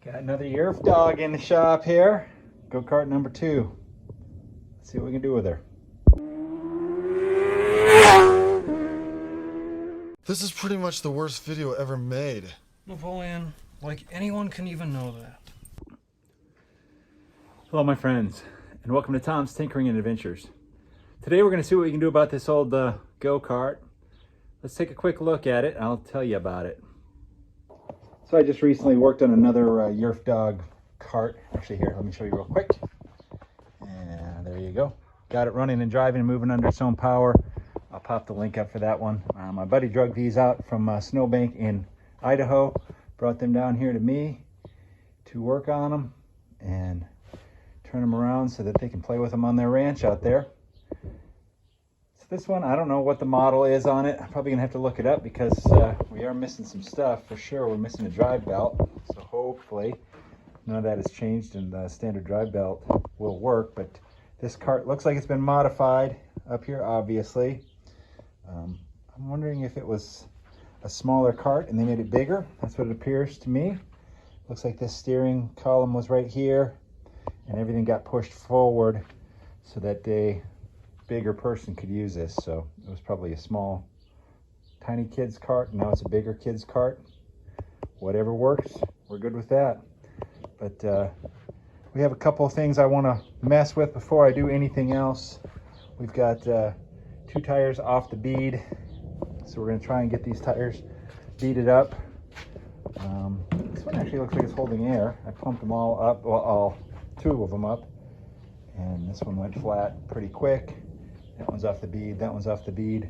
Got another Yerf dog in the shop here. Go-kart number 2. Let's see what we can do with her. This is pretty much the worst video ever made. Napoleon, like anyone can even know that. Hello my friends, and welcome to Tom's Tinkering and Adventures. Today we're going to see what we can do about this old go-kart. Let's take a quick look at it and I'll tell you about it. So I just recently worked on another Yerf dog cart. Actually here, let me show you real quick. And there you go. Got it running and driving and moving under its own power. I'll pop the link up for that one. My buddy drug these out from Snowbank in Idaho. Brought them down here to me to work on them and turn them around so that they can play with them on their ranch out there. So this one, I don't know what the model is on it. I'm probably gonna have to look it up because we are missing some stuff for sure. We're missing a drive belt, so hopefully none of that has changed and the standard drive belt will work. But this cart looks like it's been modified up here, obviously. I'm wondering if it was a smaller cart and they made it bigger. That's what it appears to me. Looks like this steering column was right here and everything got pushed forward so that a bigger person could use this. So it was probably a small, tiny kid's cart. Now it's a bigger kid's cart. Whatever works, we're good with that. But we have a couple of things I want to mess with before I do anything else. We've got 2 tires off the bead, so we're going to try and get these tires beaded up. This one actually looks like it's holding air. I pumped them all up, well, all 2 of them up, and this one went flat pretty quick. That one's off the bead, that one's off the bead.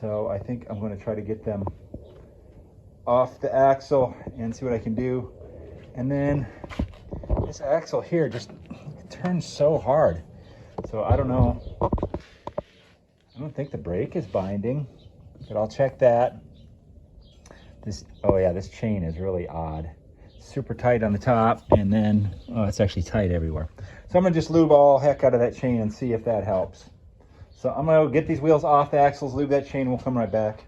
So I think I'm going to try to get them off the axle and see what I can do. And then this axle here just turns so hard. So I don't know. I don't think the brake is binding, but I'll check that. Oh yeah, this chain is really odd. Super tight on the top, and then, oh, it's actually tight everywhere. So I'm gonna just lube all heck out of that chain and see if that helps. So I'm gonna get these wheels off the axles, lube that chain, and we'll come right back.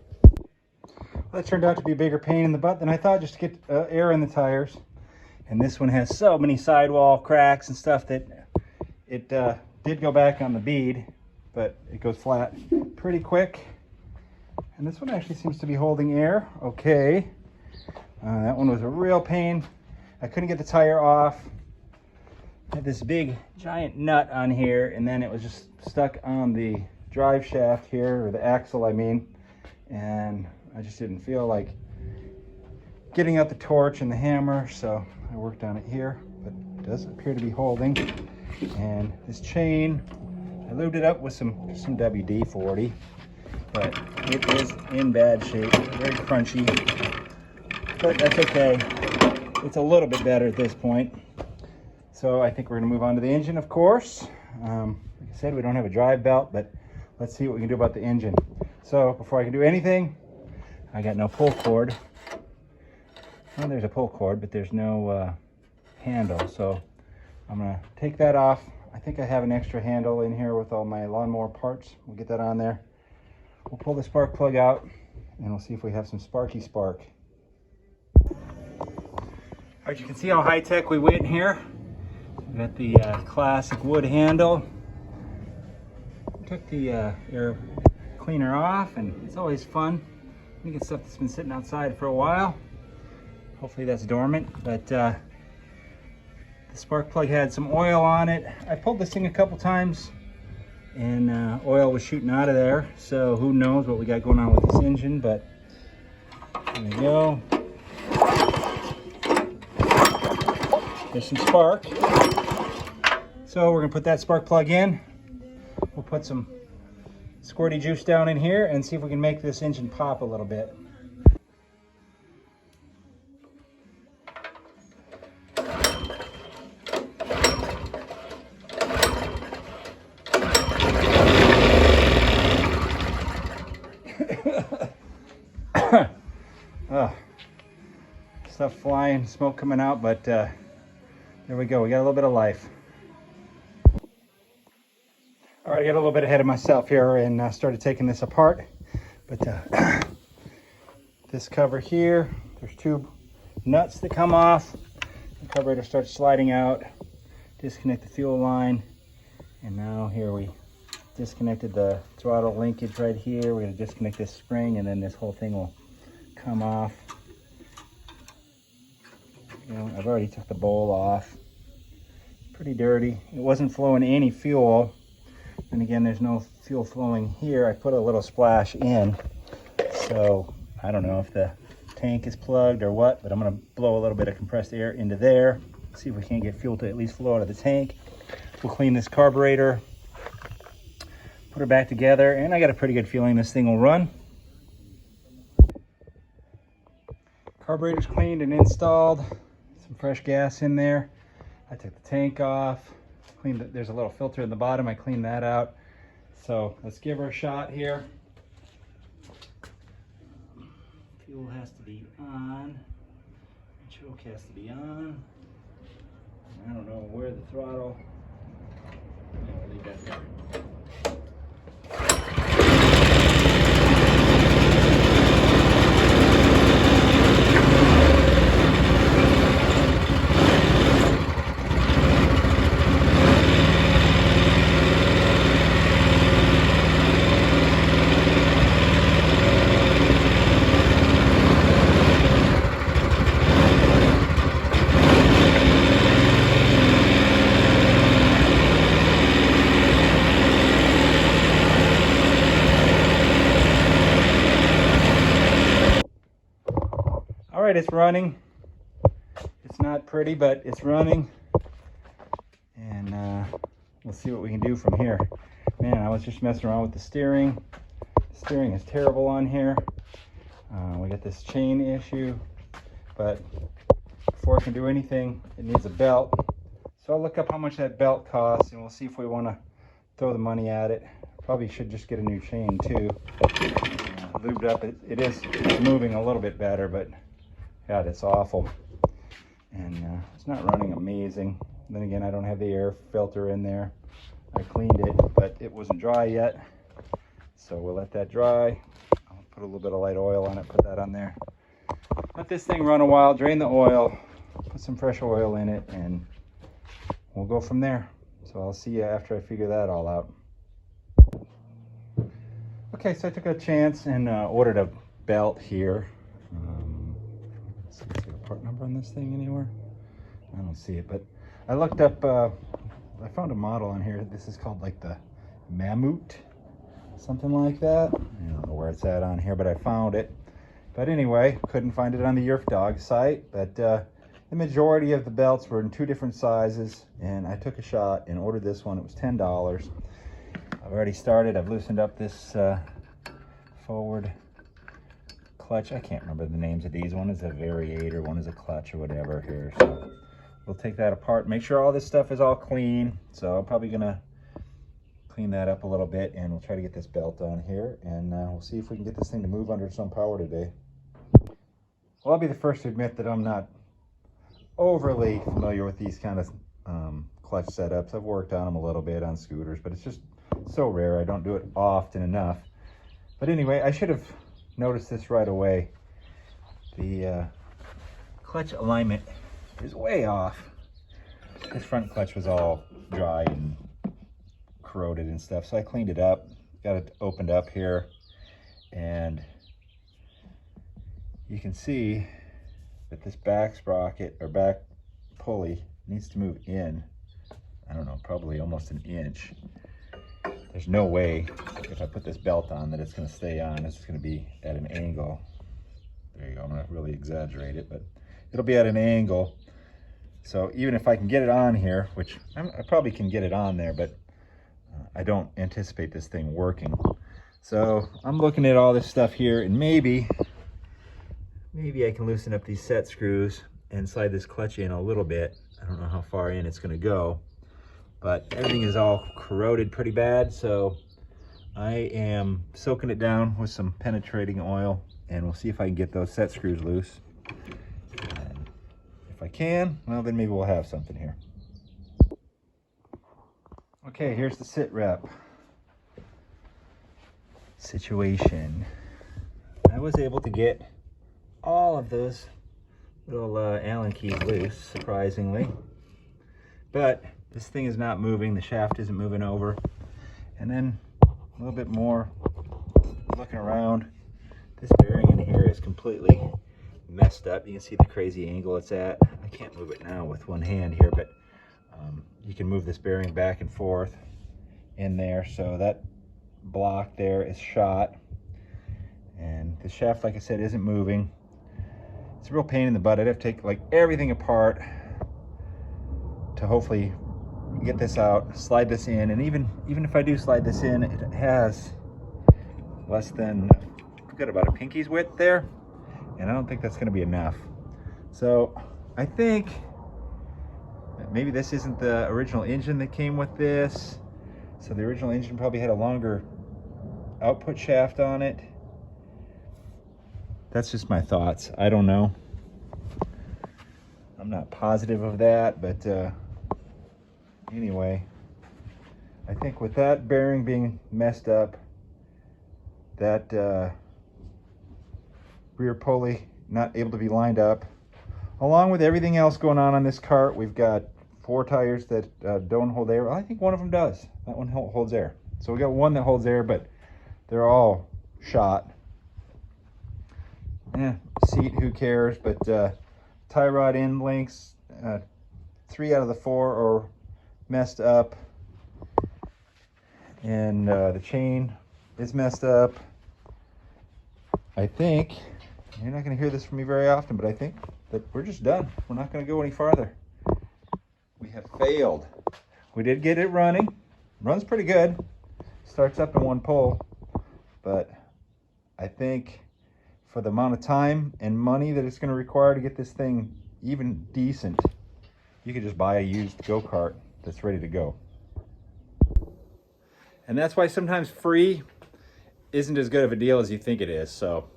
Well, that turned out to be a bigger pain in the butt than I thought, just to get air in the tires. And this one has so many sidewall cracks and stuff that it did go back on the bead, but it goes flat pretty quick. And this one actually seems to be holding air okay. That one was a real pain. I couldn't get the tire off. I had this big giant nut on here, and then it was just stuck on the drive shaft here, or the axle I mean, and I just didn't feel like getting out the torch and the hammer, so I worked on it here, but it does appear to be holding. And this chain, I lubed it up with some WD-40, but it is in bad shape, very crunchy, but that's okay. It's a little bit better at this point. So I think we're gonna move on to the engine, of course. Like I said, we don't have a drive belt, but let's see what we can do about the engine. So before I can do anything, I got no pull cord. Well, there's a pull cord, but there's no handle. So I'm gonna take that off. I think I have an extra handle in here with all my lawnmower parts. We'll get that on there. We'll pull the spark plug out and we'll see if we have some sparky spark. All right, you can see how high tech we went here. We got the classic wood handle. Took the air cleaner off, and it's always fun. You get stuff that's been sitting outside for a while. Hopefully that's dormant, but the spark plug had some oil on it. I pulled this thing a couple times and oil was shooting out of there, so who knows what we got going on with this engine, but there we go. There's some spark. So we're gonna put that spark plug in. We'll put some squirty juice down in here and see if we can make this engine pop a little bit. Oh, stuff flying, smoke coming out, but there we go. We got a little bit of life. All right, I got a little bit ahead of myself here and started taking this apart. But this cover here, there's 2 nuts that come off. The carburetor starts sliding out. Disconnect the fuel line. And now here we disconnected the throttle linkage right here. We're going to disconnect this spring and then this whole thing will come off. You know, I've already took the bowl off. Pretty dirty. It wasn't flowing any fuel. And again, there's no fuel flowing here. I put a little splash in. So I don't know if the tank is plugged or what, but I'm going to blow a little bit of compressed air into there. See if we can't get fuel to at least flow out of the tank. We'll clean this carburetor, put her back together, and I got a pretty good feeling this thing will run. Carburetor's cleaned and installed. Some fresh gas in there. I took the tank off. Cleaned it. There's a little filter in the bottom. I cleaned that out. So let's give her a shot here. Fuel has to be on. Choke has to be on. I don't know where the throttle. I'll leave that there. All right, it's running. It's not pretty, but it's running. And we'll see what we can do from here. Man, I was just messing around with the steering. The steering is terrible on here. We got this chain issue, but before I can do anything, it needs a belt. So I'll look up how much that belt costs and we'll see if we want to throw the money at it. Probably should just get a new chain too. Lubed up, it's moving a little bit better, but God, it's awful. And it's not running amazing. Then again, I don't have the air filter in there. I cleaned it, but it wasn't dry yet. So we'll let that dry. I'll put a little bit of light oil on it, put that on there. Let this thing run a while, drain the oil, put some fresh oil in it, and we'll go from there. So I'll see you after I figure that all out. Okay, so I took a chance and ordered a belt here. Is there a part number on this thing anywhere? I don't see it, but I looked up, I found a model on here. This is called like the Mammut, something like that. I don't know where it's at on here, but I found it. But anyway, couldn't find it on the Yerf dog site, but the majority of the belts were in 2 different sizes, and I took a shot and ordered this one. It was $10. I've already started. I've loosened up this forward clutch. I can't remember the names of these. One is a variator, one is a clutch or whatever here. So we'll take that apart, make sure all this stuff is all clean. So I'm probably gonna clean that up a little bit, and we'll try to get this belt on here, and we'll see if we can get this thing to move under some power today. Well, I'll be the first to admit that I'm not overly familiar with these kind of clutch setups. I've worked on them a little bit on scooters, but it's just so rare. I don't do it often enough. But anyway, I should have noticed this right away. The clutch alignment is way off. This front clutch was all dry and corroded and stuff, so I cleaned it up, got it opened up here, and you can see that this back sprocket or back pulley needs to move in. I don't know, probably almost an inch. There's no way if I put this belt on that it's going to stay on. It's going to be at an angle. There you go. I'm going to really exaggerate it, but it'll be at an angle. So even if I can get it on here, which I probably can get it on there, but I don't anticipate this thing working. So I'm looking at all this stuff here, and maybe I can loosen up these set screws and slide this clutch in a little bit. I don't know how far in it's going to go, but everything is all corroded pretty bad. So I am soaking it down with some penetrating oil, and we'll see if I can get those set screws loose. And if I can, well, then maybe we'll have something here. Okay, here's the sit rep situation. I was able to get all of those little Allen key's loose, surprisingly. But this thing is not moving. The shaft isn't moving over. And then a little bit more looking around. This bearing in here is completely messed up. You can see the crazy angle it's at. I can't move it now with one hand here, but you can move this bearing back and forth in there. So that block there is shot. And the shaft, like I said, isn't moving. It's a real pain in the butt. I'd have to take like everything apart to hopefully get this out, slide this in. And even if I do slide this in, it has less than, I've got about a pinky's width there, and I don't think that's going to be enough. So I think that maybe this isn't the original engine that came with this. So the original engine probably had a longer output shaft on it. That's just my thoughts. I don't know. I'm not positive of that, but anyway, I think with that bearing being messed up, that rear pulley not able to be lined up, along with everything else going on this cart. We've got 4 tires that don't hold air. Well, I think one of them does. That one holds air. So we got one that holds air, but they're all shot. Seat, who cares? But tie rod end links, 3 out of the 4 are messed up, and the chain is messed up. I think you're not going to hear this from me very often, but I think that we're just done. We're not going to go any farther. We have failed. We did get it running. Runs pretty good. Starts up in one pull, but I think for the amount of time and money that it's going to require to get this thing even decent, you could just buy a used go-kart that's ready to go. And that's why sometimes free isn't as good of a deal as you think it is. So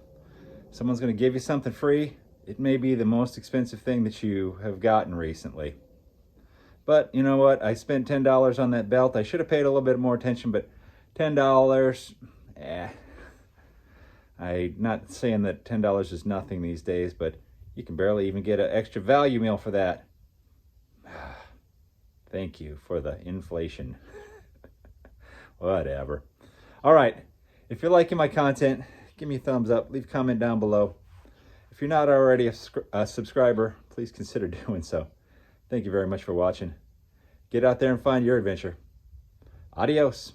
if someone's going to give you something free, it may be the most expensive thing that you have gotten recently. But you know what? I spent $10 on that belt. I should have paid a little bit more attention, but $10, I'm not saying that $10 is nothing these days, but you can barely even get an extra value meal for that. Thank you for the inflation. Whatever. All right. If you're liking my content, give me a thumbs up. Leave a comment down below. If you're not already a subscriber, please consider doing so. Thank you very much for watching. Get out there and find your adventure. Adios.